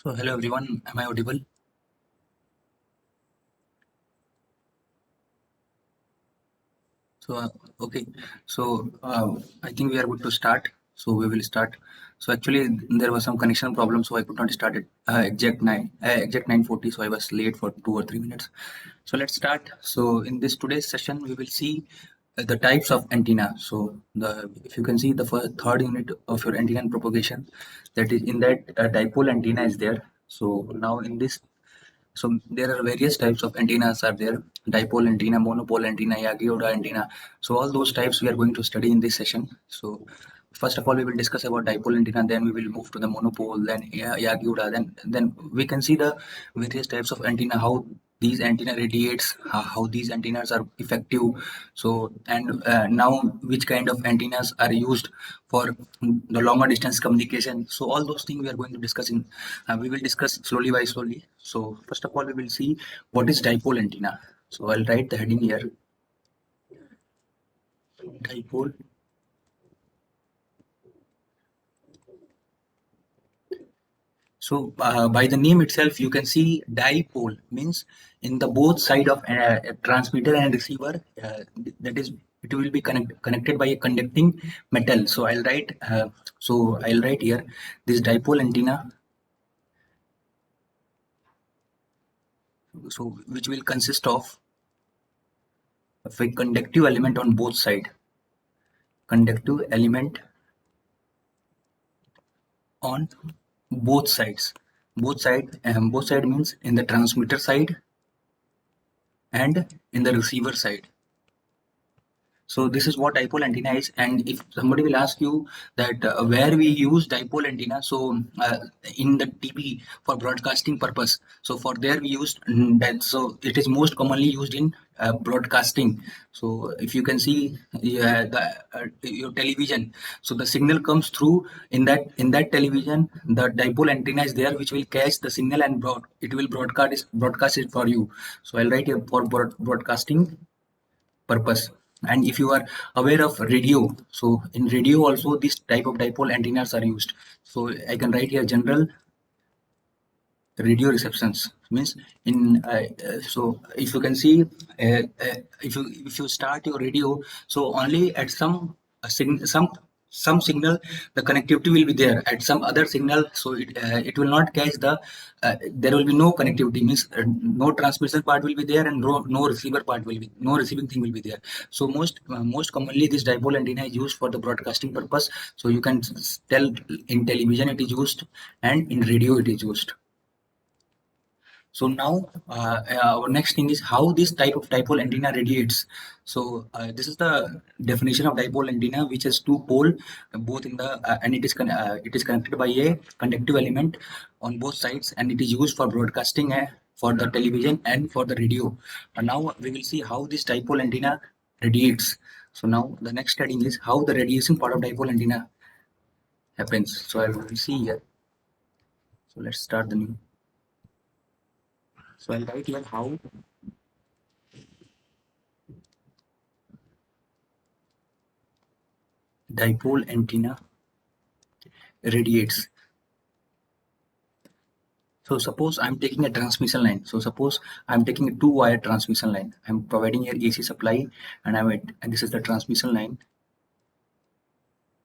So hello everyone, am I audible? So okay, so I think we are good to start. So we will start. So actually there was some connection problem, so I could not start it exact 9:40. So I was late for 2 or 3 minutes. So let's start. So in this today's session, we will see the types of antenna. So the if you can see the third unit of your antenna and propagation, that is in that dipole antenna is there. So now in this. So there are various types of antennas are there: dipole antenna, monopole antenna, Yagi-Uda antenna. So all those types we are going to study in this session. So first of all, we will discuss about dipole antenna, then we will move to the monopole, then Yagi-Uda, then we can see the various types of antenna, how these antenna radiates, how these antennas are effective. So and now which kind of antennas are used for the longer distance communication. So all those things we are going to discuss in we will discuss slowly by slowly. So first of all, we will see what is dipole antenna. So I'll write the heading here: dipole. So by the name itself, you can see dipole means in the both side of transmitter and receiver. That is, it will be connected by a conducting metal. So I'll write. So I'll write here this dipole antenna. So which will consist of a conductive element on both side. Conductive element on both sides. Both side means in the transmitter side and in the receiver side. So this is what dipole antenna is. And if somebody will ask you that where we use dipole antenna, so in the TV for broadcasting purpose. So for there we used that. So it is most commonly used in broadcasting. So if you can see your television, so the signal comes through in that television. The dipole antenna is there, which will catch the signal and it will broadcast it for you. So I'll write here for broadcasting purpose. And if you are aware of radio, so in radio also this type of dipole antennas are used. So I can write here general radio receptions means in so if you can see if you start your radio, so only at some some signal the connectivity will be there, at some other signal so it will not catch the there will be no connectivity, means no transmission part will be there and no receiver part will be, no receiving thing will be there. So most commonly this dipole antenna is used for the broadcasting purpose. So you can tell in television it is used and in radio it is used. So now our next thing is how this type of dipole antenna radiates. So this is the definition of dipole antenna, which has two pole, both in the and it is connected by a conductive element on both sides, and it is used for broadcasting for the television and for the radio. And now we will see how this dipole antenna radiates. So now the next heading is how the radiation part of dipole antenna happens. So I will see here. So let's start the new. So I'll write here how dipole antenna radiates. So suppose I'm taking a transmission line. So suppose I'm taking a two-wire transmission line. I'm providing here AC supply, and and this is the transmission line.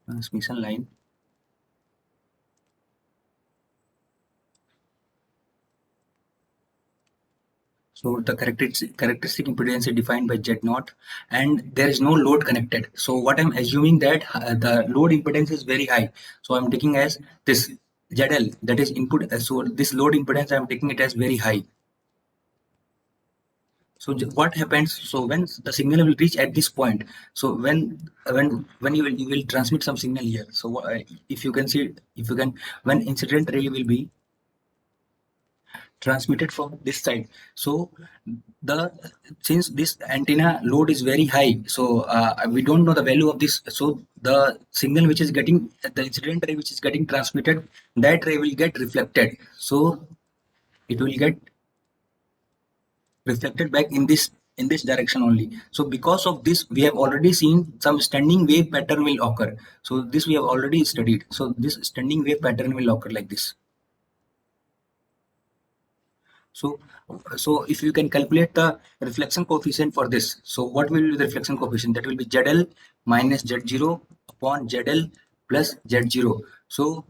Transmission line. So the characteristic impedance is defined by Z0, and there is no load connected. So what I'm assuming that the load impedance is very high. So I'm taking as this ZL, that is input. So this load impedance I'm taking it as very high. So what happens? So when the signal will reach at this point, so when you will transmit some signal here. So if you can see, if you can, when incident ray will be transmitted from this side. So the since this antenna load is very high, so we don't know the value of this. So the signal which is getting the incident ray which is getting transmitted, that ray will get reflected. So it will get reflected back in this direction only. So because of this we have already seen some standing wave pattern will occur. So this we have already studied. So this standing wave pattern will occur like this. So, so if you can calculate the reflection coefficient for this, so what will be the reflection coefficient? That will be ZL minus Z0 upon ZL plus Z0. So,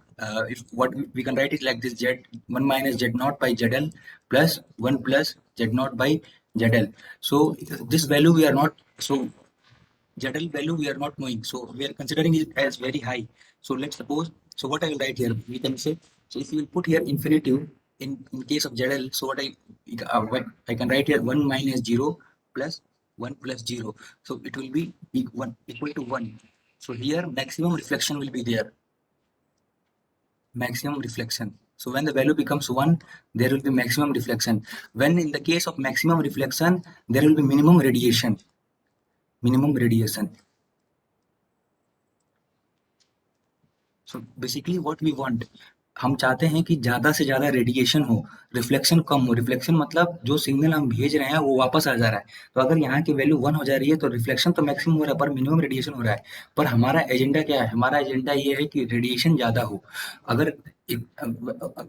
if what we can write it like this: Z1 minus Z0 by ZL plus 1 plus Z0 by ZL. So, this value we are not, so ZL value we are not knowing, so we are considering it as very high. So let's suppose, so what I will write here, we can say, so if you will put here infinitive in case of ZL, so what I can write here 1 minus 0 plus 1 plus 0. So it will be equal to 1. So here maximum reflection will be there. Maximum reflection. So when the value becomes 1, there will be maximum reflection. When in the case of maximum reflection, there will be minimum radiation. Minimum radiation. So basically what we want, हम चाहते हैं कि ज़्यादा से ज़्यादा radiation हो, reflection कम हो। Reflection मतलब जो सिग्नल हम भेज रहे हैं वो वापस आ जा रहा है। तो अगर यहाँ की वैल्यू 1 हो जा रही है तो रिफ्लेक्शन तो मैक्सिमम हो रहा है पर मिनिमम रेडिएशन हो रहा है। पर हमारा एजेंडा क्या है? हमारा एजेंडा ये है कि रेडिएशन ज़्यादा हो। अगर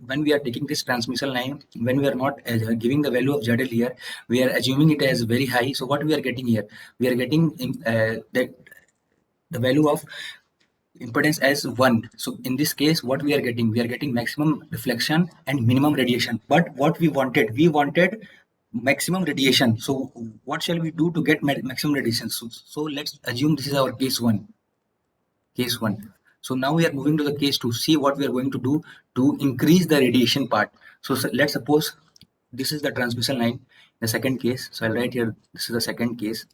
when we are taking this transmission line, when we are not giving the value of ZL here, we are assuming it as very high. So what we are getting here? We are getting that the value of impedance as 1. So in this case, what we are getting? We are getting maximum reflection and minimum radiation. But what we wanted maximum radiation. So what shall we do to get maximum radiation? So let's assume this is our case 1. Case 1. So now we are moving to the case 2. See what we are going to do to increase the radiation part. So let's suppose this is the transmission line, the second case. So I'll write here, this is the second case.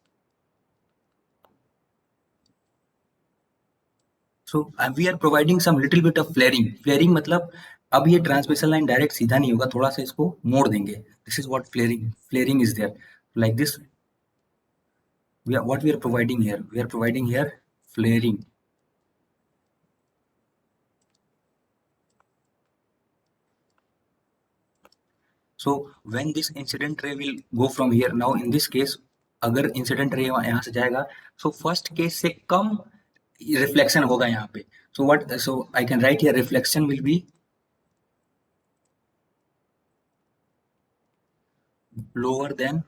So we are providing some little bit of flaring. Flaring मतलब अब ये transmission line direct सीधा नहीं होगा, थोड़ा सा इसको मोड़ देंगे। This is what flaring, flaring is there like this. We are what we are providing here, we are providing here flaring. So when this incident ray will go from here, now in this case अगर incident ray यहाँ से जाएगा, so first case से कम reflection होगा यहाँ पे। So what, so I can write here reflection will be lower than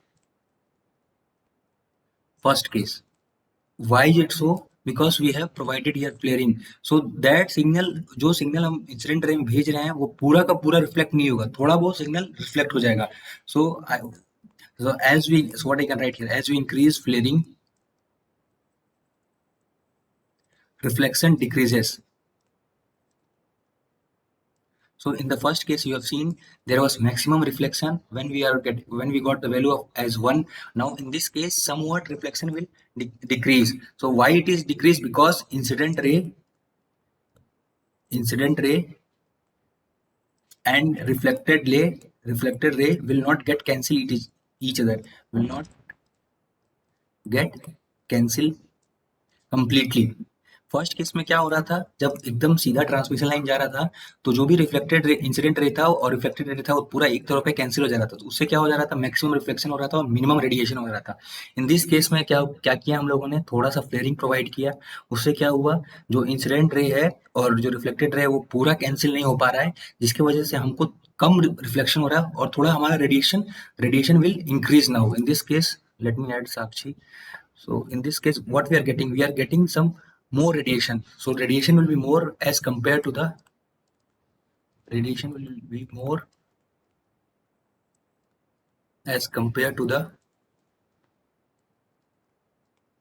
first case. Why is it so? Because we have provided here flaring. So that signal, जो signal हम incident ray में भेज रहे हैं वो पूरा का पूरा रिफ्लेक्ट नहीं होगा, थोड़ा बहुत सिग्नल रिफ्लेक्ट हो जाएगा। So as we, so what I can write here, as we increase flaring, reflection decreases. So in the first case you have seen there was maximum reflection when we got the value of as 1. Now in this case somewhat reflection will decrease. So why it is decreased? Because incident ray and reflected ray will not get cancel each other, will not get cancel completely. First case में क्या हो रहा था, जब एकदम सीधा transmission line जा रहा था तो जो भी रिफ्लेक्टेड इंसिडेंट रे था और रिफ्लेक्टेड रे था वो पूरा एक तरफ पे कैंसिल हो जा रहा था। तो उससे क्या हो जा रहा था, मैक्सिमम रिफ्लेक्शन हो रहा था और मिनिमम रेडिएशन हो रहा था। इन दिस केस में क्या क्या किया हम लोगों ने, थोड़ा सा फ्लेयरिंग प्रोवाइड किया। उससे क्या हुआ, जो इंसिडेंट रे है और जो रिफ्लेक्टेड रे है वो पूरा कैंसिल नहीं हो पा रहा है, जिसकी वजह से हमको कम रिफ्लेक्शन हो रहा है और थोड़ा हमारा radiation will increase now. In this case let me add Sakshi. So in this case, what we are getting some more radiation. So radiation will be more as compared to the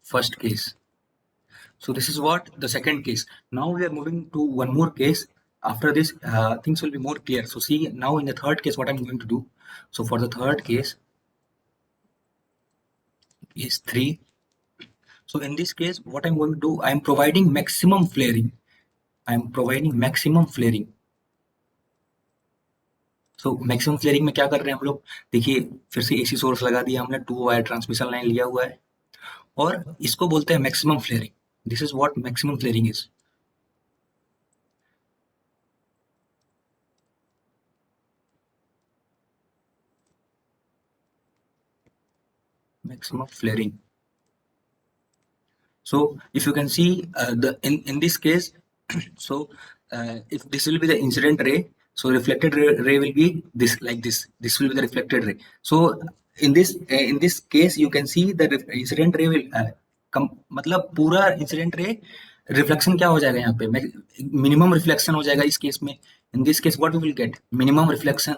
first case. So this is what the second case. Now we are moving to one more case. After this, things will be more clear. So see now in the third case, what I'm going to do. So for the third case is 3. So in this case, what I'm going to do, I'm providing maximum flaring. So maximum flaring में क्या कर रहे हैं हम लोग, देखिए फिर से एसी सोर्स लगा दिया हमने, 2 वायर ट्रांसमिशन लाइन लिया हुआ है और इसको बोलते हैं maximum flaring. This is what maximum flaring is. Maximum flaring. So if you can see the in this case, so if this will be the incident ray, So reflected ray will be this, like this. This will be the reflected ray. So in this case you can see the incident ray will मतलब पूरा incident ray reflection क्या हो जाएगा यहाँ पे, minimum reflection हो जाएगा इस केस में. In this case what we will get, minimum reflection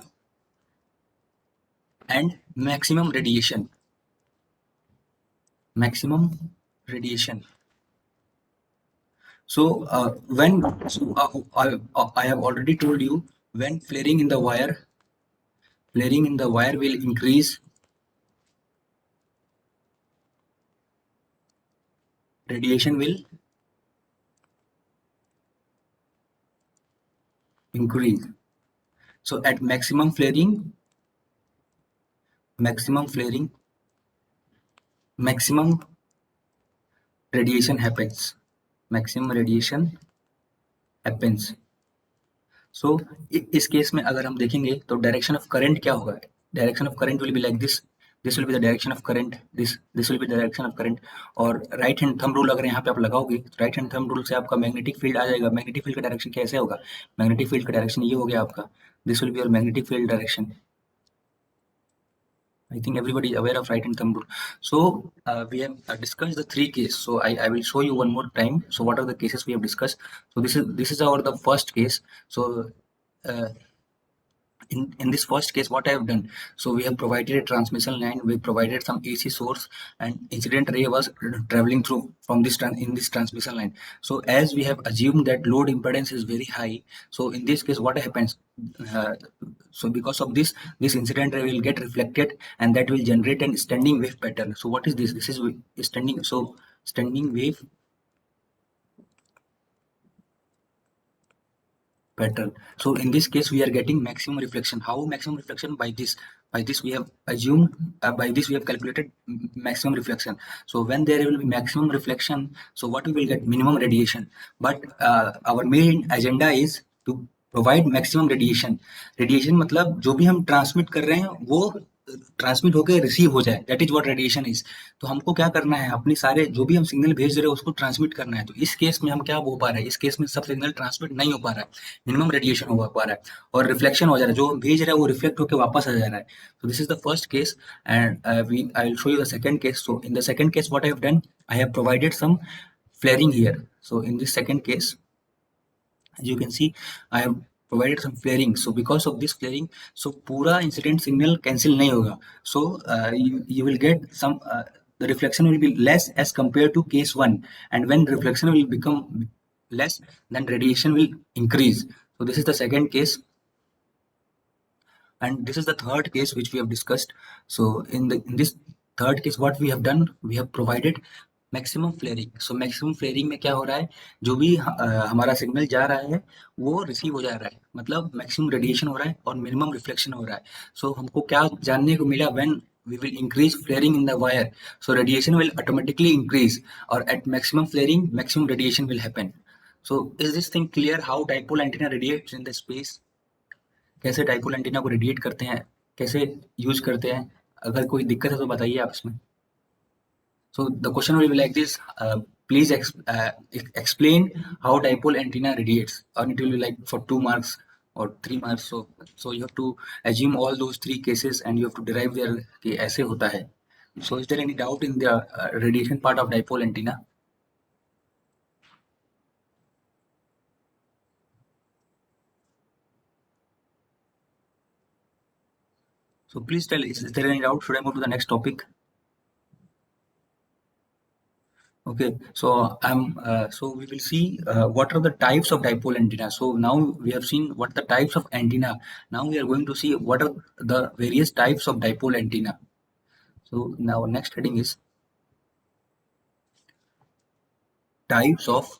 and maximum radiation. maximum radiation. So I have already told you, when flaring in the wire will increase, radiation will increase. So at maximum flaring, maximum radiation happens. Maximum radiation happens. So इस case में अगर हम देखेंगे तो direction of current क्या होगा, direction of current will be like this. This will be the direction of current, this will be the direction of current. और right hand thumb rule अगर यहाँ पे आप लगाओगे तो राइट हैंड थंब रूल से आपका मैग्नेटिक फील्ड आ जाएगा. मैग्नेटिक फील्ड का डायरेक्शन कैसे होगा, मैग्नेटिक फील्ड का डायरेक्शन ये हो गया आपका, this will be your magnetic field direction. I think everybody is aware of right hand thumb rule. So we have discussed the three cases. So I will show you one more time. So what are the cases we have discussed? So this is our the first case. So uh, in this first case, what I have done, so we have provided a transmission line, we provided some AC source, and incident ray was traveling through from this in this transmission line. So as we have assumed that load impedance is very high, so in this case what happens, uh, so because of this incident ray will get reflected, and that will generate an standing wave pattern. So what is this? This is standing. So standing wave pattern. So in this case we are getting maximum reflection. How maximum reflection? By this we have assumed, by this we have calculated maximum reflection. So when there will be maximum reflection, so what we will get, minimum radiation. But our main agenda is to provide maximum radiation. Radiation मतलब जो भी हम transmit कर रहे हैं वो transmit होकर receive हो जाए, that is what radiation is. तो हमको क्या करना है, अपनी सारे जो भी हम सिग्नल भेज रहे हैं उसको ट्रांसमिट करना है. तो इस केस में हम क्या हो पा रहा है, इस केस में सब सिग्नल ट्रांसमिट नहीं हो पा रहा है, मिनिमम रेडिएशन हो पा रहा है और रिफ्लेक्शन हो जा रहा है, जो हम भेज रहे हैं वो रिफ्लेक्ट होकर वापस आ जा रहा है. तो this is the first case and I will show you the second case. So in the second case what I have done, I have provided some flaring here. So in this second case, as you can see, I have provided some flaring. So because of this flaring, so पूरा incident signal cancel नहीं होगा. So you will get some the reflection will be less as compared to case 1, and when reflection will become less, then radiation will increase. So this is the second case, and this is the third case which we have discussed. So in this third case what we have done, we have provided maximum flaring. So maximum flaring में क्या हो रहा है, जो भी हमारा signal जा रहा है वो रिसीव हो जा रहा है, मतलब मैक्सिमम रेडिएशन हो रहा है और मिनिमम रिफ्लेक्शन हो रहा है. सो हमको क्या जानने को मिला, when we will increase flaring in the wire, so radiation will automatically increase, or at maximum flaring maximum radiation will happen. So is this thing clear, how dipole antenna radiates in the space, कैसे dipole antenna को radiate करते हैं, कैसे use करते हैं? अगर कोई दिक्कत है तो बताइए आप इसमें. So the question will be like this, please explain how dipole antenna radiates, and it will be like for 2 marks or 3 marks. So you have to assume all those 3 cases and you have to derive their कि ऐसे होता है. So is there any doubt in the radiation part of dipole antenna? So please tell, is there any doubt? Should I move to the next topic? Okay, so so we will see what are the types of dipole antenna. So now we have seen what the types of antenna. Now we are going to see what are the various types of dipole antenna. So now next heading is types of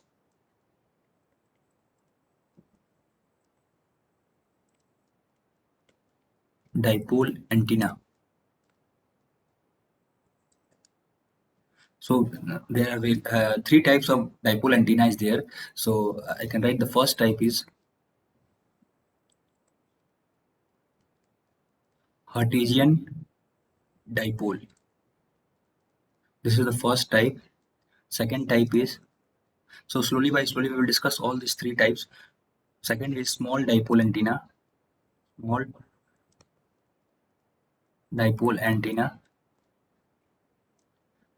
dipole antenna. So there are 3 types of dipole antenna is there. So I can write the first type is Cartesian dipole. This is the first type. Second type is, so slowly by slowly we will discuss all these 3 types. Second is small dipole antenna. small dipole antenna,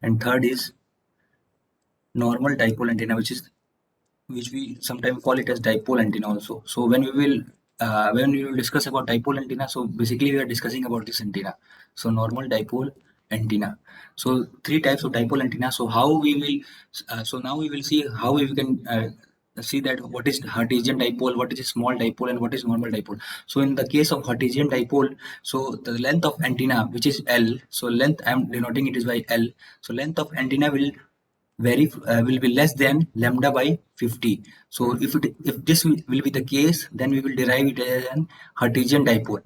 and third is normal dipole antenna, which we sometimes call it as dipole antenna also. So when we will discuss about dipole antenna, so basically we are discussing about this antenna. So normal dipole antenna. So three types of dipole antenna. So how we will so now we will see how we can see that what is Cartesian dipole, what is a small dipole, and what is normal dipole. So in the case of Cartesian dipole, so the length of antenna, which is L, so length I am denoting it is by L. So length of antenna will be less than lambda by 50. So if this will be the case, then we will derive it as an Cartesian dipole.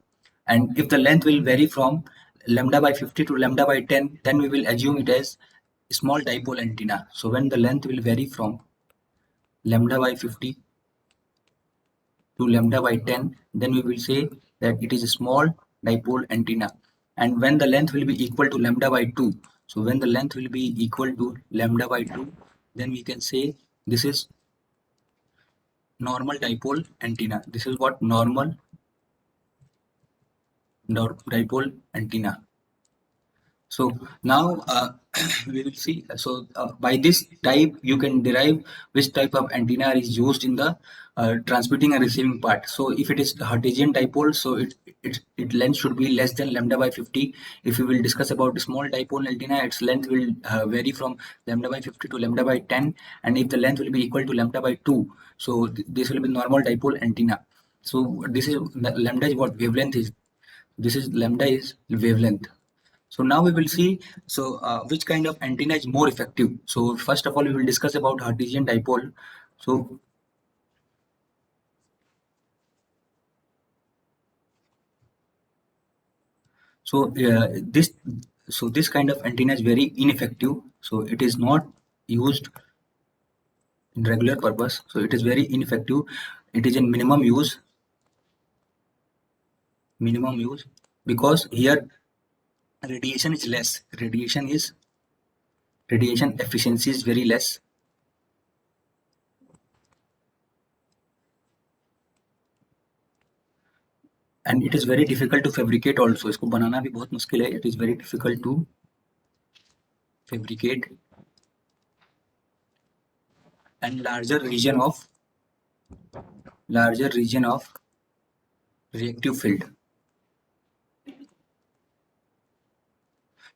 And if the length will vary from lambda by 50 to lambda by 10, then we will assume it as small dipole antenna. So when the length will vary from lambda by 50 to lambda by 10, then we will say that it is a small dipole antenna. And when the length will be equal to lambda by 2, so when the length will be equal to lambda by 2, then we can say this is normal dipole antenna. This is what normal dipole antenna. So now we will see. So by this type, you can derive which type of antenna is used in the transmitting and receiving part. So if it is Cartesian dipole, so it length should be less than lambda by 50. If we will discuss about small dipole antenna, its length will vary from lambda by 50 to lambda by 10, and if the length will be equal to lambda by 2, so this will be normal dipole antenna. So this is lambda is what wavelength is. This is lambda is wavelength. So now we will see which kind of antenna is more effective. So first of all, we will discuss about Cartesian dipole. So this this kind of antenna is very ineffective. So it is not used in regular purpose. So it is very ineffective. It is in minimum use because here radiation is less. Radiation efficiency is very less. And it is very difficult to fabricate also. इसको बनाना भी बहुत मुश्किल है. It is very difficult to fabricate, and larger region of reactive field.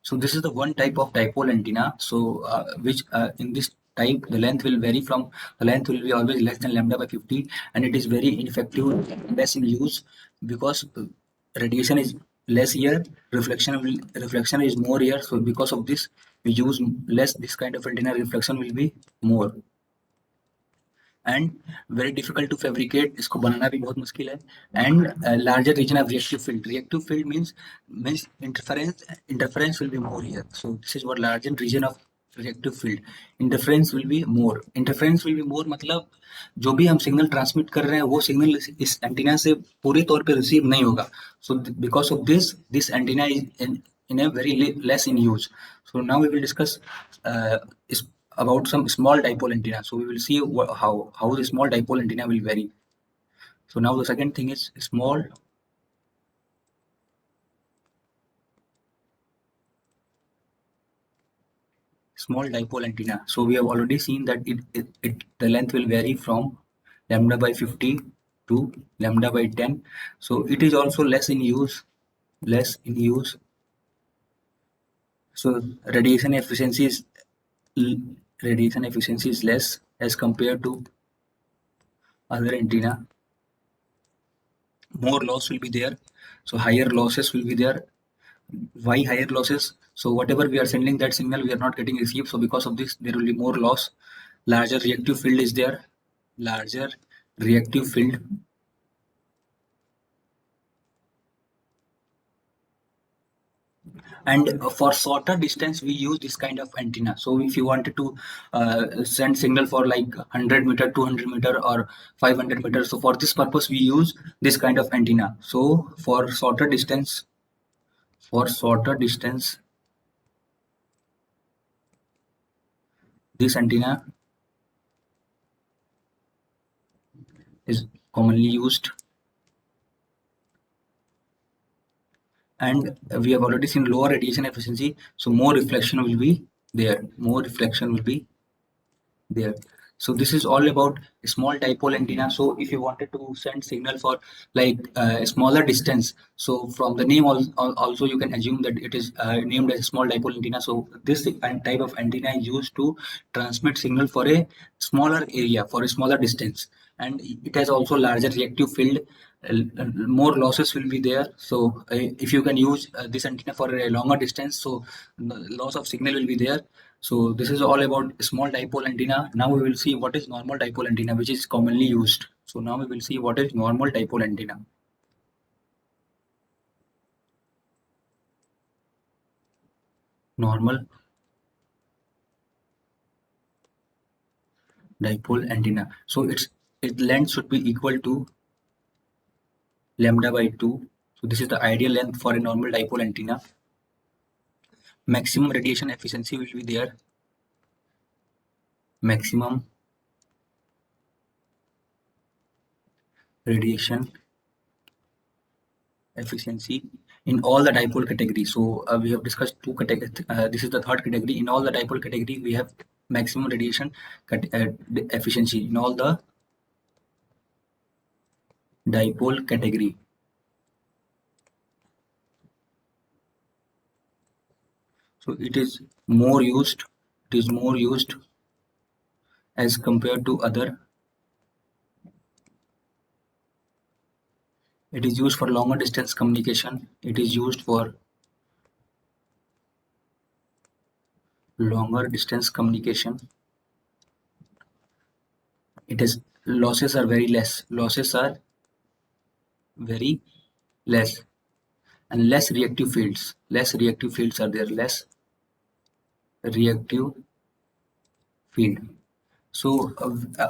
So this is the one type of dipole antenna. So which in this type the length will vary from the length will be always less than lambda by 50, and it is very ineffective, less in use because radiation is less here, reflection is more here. So because of this we use less this kind of antenna. Reflection will be more and very difficult to fabricate. इसको बनाना भी बहुत मुश्किल है. And larger region of reactive field means interference will be more here. So this is what larger region of reactive field. Interference will be more मतलब जो भी हम signal transmit कर रहे हैं वो सिग्नल इस एंटीना से पूरे तौर पे रिसीव नहीं होगा. So because of this antenna is in a very less in use. So now we will discuss about some small dipole antenna. So we will see how the small dipole antenna will vary. So now the second thing is small dipole antenna. So we have already seen that the length will vary from lambda by 50 to lambda by 10. So it is also less in use. So radiation efficiency is less as compared to other antenna. More loss will be there. So higher losses will be there. Why higher losses? So whatever we are sending that signal we are not getting received. So because of this there will be more loss. Larger reactive field is there. Larger reactive field. And for shorter distance we use this kind of antenna. So if you wanted to send signal for like 100 meter, 200 meter or 500 meter, so for this purpose we use this kind of antenna. So for shorter distance this antenna is commonly used. and we have already seen lower radiation efficiency, so more reflection will be there. So this is all about small dipole antenna. So if you wanted to send signal for like a smaller distance, so from the name also you can assume that it is named as small dipole antenna. So this type of antenna is used to transmit signal for a smaller area, for a smaller distance, and it has also larger reactive field. More losses will be there. So if you can use this antenna for a longer distance, so loss of signal will be there. So this is all about small dipole antenna. Now we will see what is normal dipole antenna, which is commonly used. So now we will see what is normal dipole antenna. Normal dipole antenna. So its length should be equal to lambda by 2. So this is the ideal length for a normal dipole antenna. Maximum radiation efficiency will be there. Maximum radiation efficiency in all the dipole category. So we have discussed two categories. This is the third category. In all the dipole category, we have maximum radiation efficiency in all the dipole category. So it is more used. It is more used as compared to other. It is used for longer distance communication. It is used for longer distance communication. It is losses are very less. Losses are very less, and less reactive fields. Less reactive fields are there. Less reactive field. सो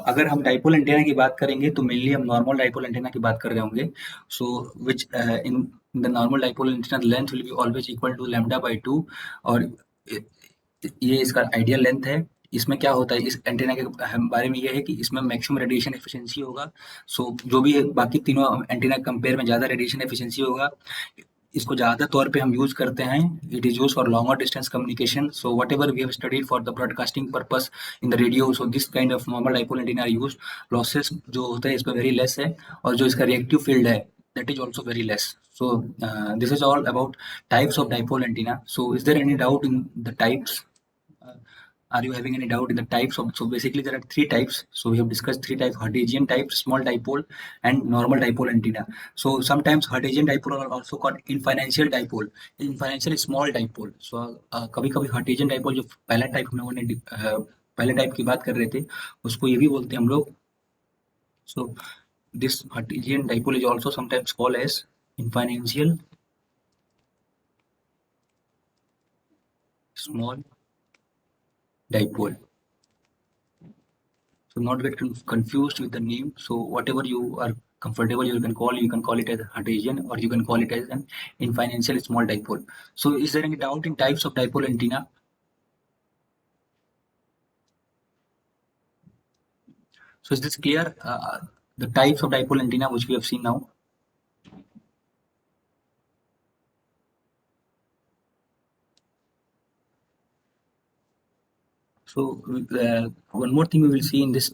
अगर हम dipole antenna की बात करेंगे तो mainly हम normal dipole antenna की बात कर रहे होंगे. So which in the normal dipole antenna length will be always equal to lambda by 2, और ये इसका आइडियल लेंथ है. इसमें क्या होता है, इस एंटेना के बारे में ये है कि इसमें मैक्सिमम रेडिएशन एफिशिएंसी होगा. सो जो भी बाकी तीनों एंटेना कंपेयर में ज़्यादा रेडिएशन एफिशिएंसी होगा. इसको ज़्यादा तौर पे हम यूज़ करते हैं. It is use for longer distance communication. So whatever we have studied for the broadcasting purpose in the radio, so this kind of normal dipole antenna are used. Losses जो होता है इसमें very less है, और जो इसका reactive field है that is also very less. So this is all about types of dipole antenna. So is there any doubt in the types? Uh, are you having any doubt in the types of? So basically there are three types. So we have discussed three types: Hertzian type, small dipole, and normal dipole antenna. So sometimes Hertzian dipole are also called infinitial dipole. Infinitial small dipole. So कभी कभी Hertzian dipole जो पहला type हम लोगों ने पहले type की बात कर रहे थे, उसको ये भी बोलते हैं हम लोग. So this Hertzian dipole is also sometimes called as infinitial small dipole. So not get confused with the name. So whatever you are comfortable, you can call it as Hertzian, or you can call it as an infinitial small dipole. So is there any doubt in types of dipole antenna? So is this clear? The types of dipole antenna which we have seen now. So one more thing we will see in this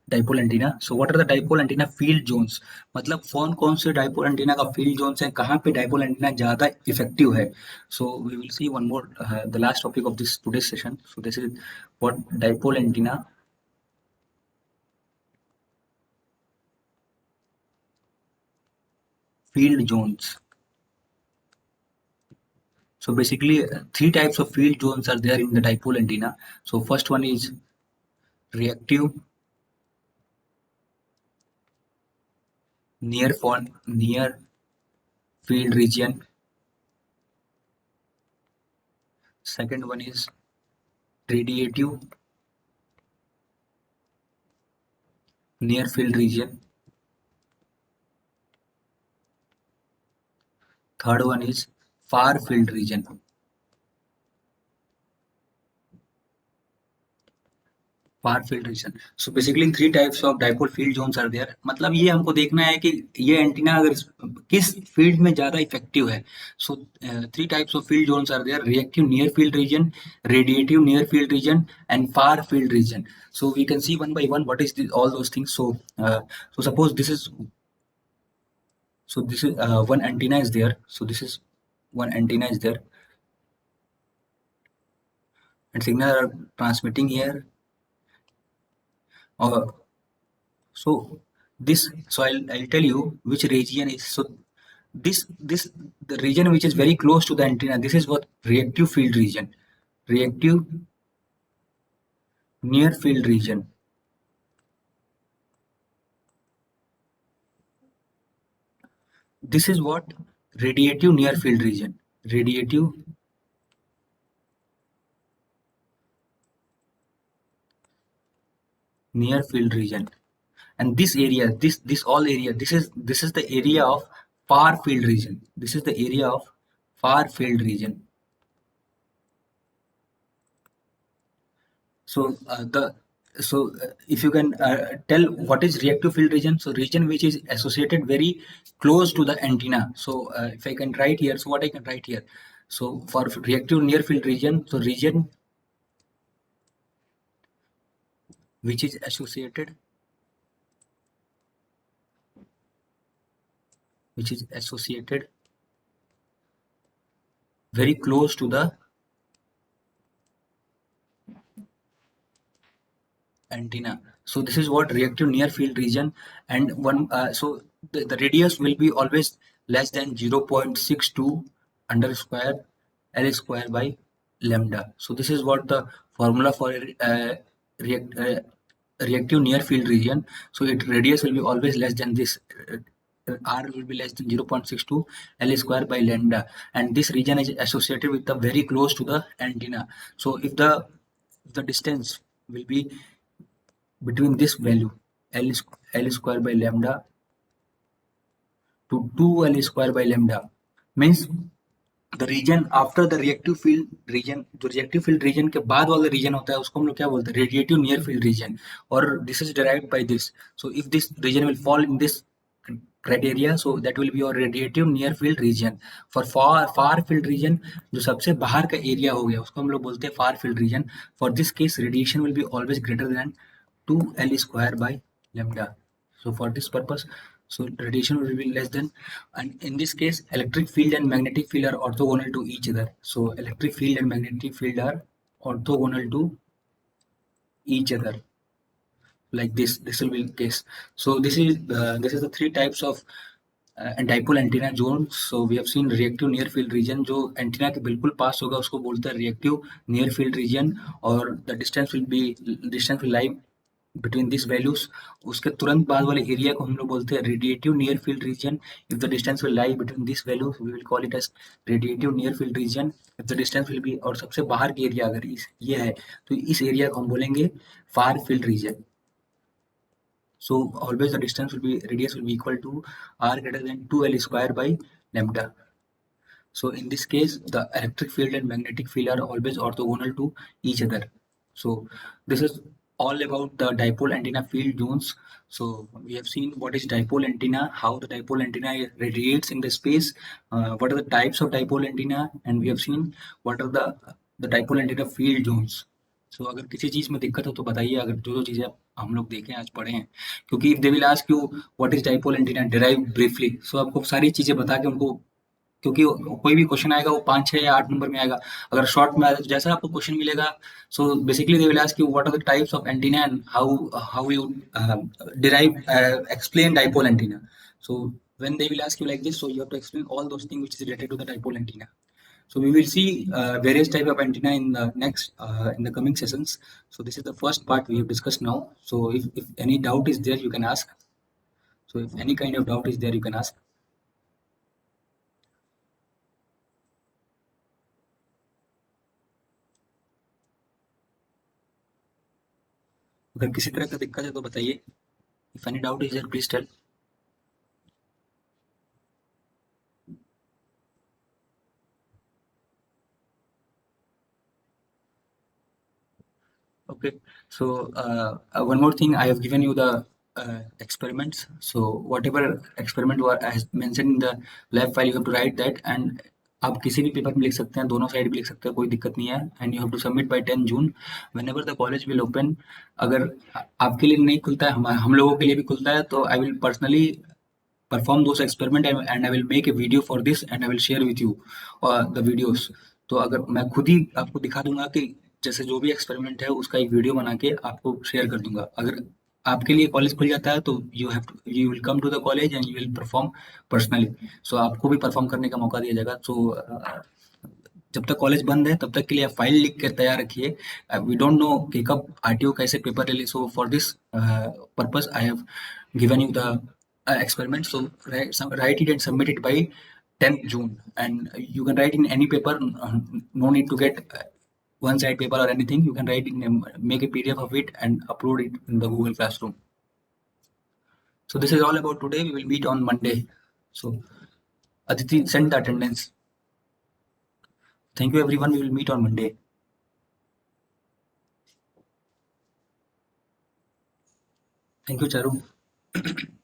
dipole antenna. So what are the dipole antenna field zones. मतलब कौन से dipole antenna का field zones है, कहाँ पे dipole antenna ज़्यादा effective है. So we will see one more the last topic of this today session. So this is what dipole antenna field zones. So basically three types of field zones are there in the dipole antenna. So first one is reactive, near field region. Second one is radiative, near field region. Third one is far field region. Far field region. So basically three types of dipole field zones are there. मतलब ये हमको देखना है कि ये antenna अगर किस field में ज्यादा इफेक्टिव है। So three types of field zones are there: reactive near field region, radiative near field region, and far field region. So we can see one by one what is all those things. So suppose this is one antenna is there. So this is one antenna is there, and signal are transmitting here. Or so I'll tell you which region is. So this the region which is very close to the antenna. This is what reactive field region, reactive near field region. This is what radiative near field region, radiative near field region. And this area, this all area, this is the area of far field region. This is the area of far field region. So if you can tell what is reactive field region. So region which is associated very close to the antenna. So if I can write here, so what I can write here, so for reactive near field region, so region which is associated, which is associated very close to the antenna. So this is what reactive near field region. And the radius will be always less than 0.62 under square L square by lambda. So this is what the formula for react, uh, reactive near field region. So its radius will be always less than this. R will be less than 0.62 L square by lambda, and this region is associated with the very close to the antenna. So if the distance will be between this value L square by lambda to 2 L square by lambda, means the region after the reactive field region, जो reactive field region के बाद वाला region होता है उसको हम लोग क्या बोलते हैं, radiative near field region. और this is derived by this. So if this region will fall in this criteria, so that will be your radiative near field region. For far field region, जो सबसे बाहर का area हो गया उसको हम लोग बोलते हैं far field region. For this case radiation will be always greater than 2L square by lambda. So for this purpose, so radiation will be less than, and in this case electric field and magnetic field are orthogonal to each other. So electric field and magnetic field are orthogonal to each other, like this will be the case. So this is the three types of dipole antenna zones. So we have seen reactive near field region, जो antenna के बिल्कुल पास होगा उसको बोलते हैं reactive near field region, और the distance will lie between these values. उसके तुरंत बाद वाले एरिया को हम लोग बोलते हैं radiative near field region. If the distance will lie between this values we will call it as radiative near field region. If the distance will be, और सबसे बाहर के एरिया अगर ये है तो इस एरिया को हम बोलेंगे फार field region. So always the distance will be, radius will be equal to r greater than 2L square by lambda. So in this case, the electric field and magnetic field are always orthogonal to each other. So this is all about the dipole antenna field zones. So we have seen what is dipole antenna, how the dipole antenna radiates in the space, what are the types of dipole antenna, and we have seen what are the dipole antenna field zones. So अगर किसी चीज में दिक्कत हो तो बताइए, अगर जो जो चीजें हम लोग देखें आज पढ़े हैं, क्योंकि if they will ask you what is dipole antenna derive briefly, so आपको सारी चीजें बता के उनको, क्योंकि कोई भी क्वेश्चन आएगा वो 5, 6 या 8 नंबर में आएगा. अगर शॉर्ट में आएगा तो जैसा आपको क्वेश्चन मिलेगा, so basically they will ask you what are the types of antenna and how you derive explain dipole antenna. So when they will ask you like this, so you have to explain all those things which is related to the dipole antenna. So we will see various type of antenna in the next in the coming sessions. So this is the first part we have discussed now. So if any doubt is there you can ask. So if any kind of doubt is there you can ask. अगर किसी तरह का दिक्कत है तो बताइए. If any doubt is there, please tell. Okay. So one more thing, I have given you the experiments. So whatever experiment were as mentioned in the lab file, you have to write that, and आप किसी भी paper में लिख सकते हैं, दोनों side भी लिख सकते हैं, कोई दिक्कत नहीं है. And you have to submit by 10 June. Whenever the college will open, अगर आपके लिए नहीं खुलता है, हम लोगों के लिए भी खुलता है, तो I will personally perform those experiment and I will make a video for this and I will share with you the videos. तो अगर मैं खुद ही आपको दिखा दूंगा कि जैसे जो भी एक्सपेरिमेंट है उसका एक वीडियो बना के आपको शेयर कर दूंगा. अगर आपके लिए कॉलेज खुल जाता है तो you will come to the college and you will perform personally. So आपको भी परफॉर्म करने का मौका दिया जाएगा. सो जब तक कॉलेज बंद है तब तक के लिए आप फाइल लिख कर तैयार रखिए. वी डोंट नो कि कब आरटीओ कैसे पेपर ले ले. So for this purpose I have given you the experiment. So write it and submit it by 10th June. And you can write in any paper. No need to get one side paper or anything. You can write in, make a PDF of it and upload it in the Google Classroom. So this is all about today. We will meet on Monday. So Aditi, send the attendance. Thank you everyone. We will meet on Monday. Thank you, Charu.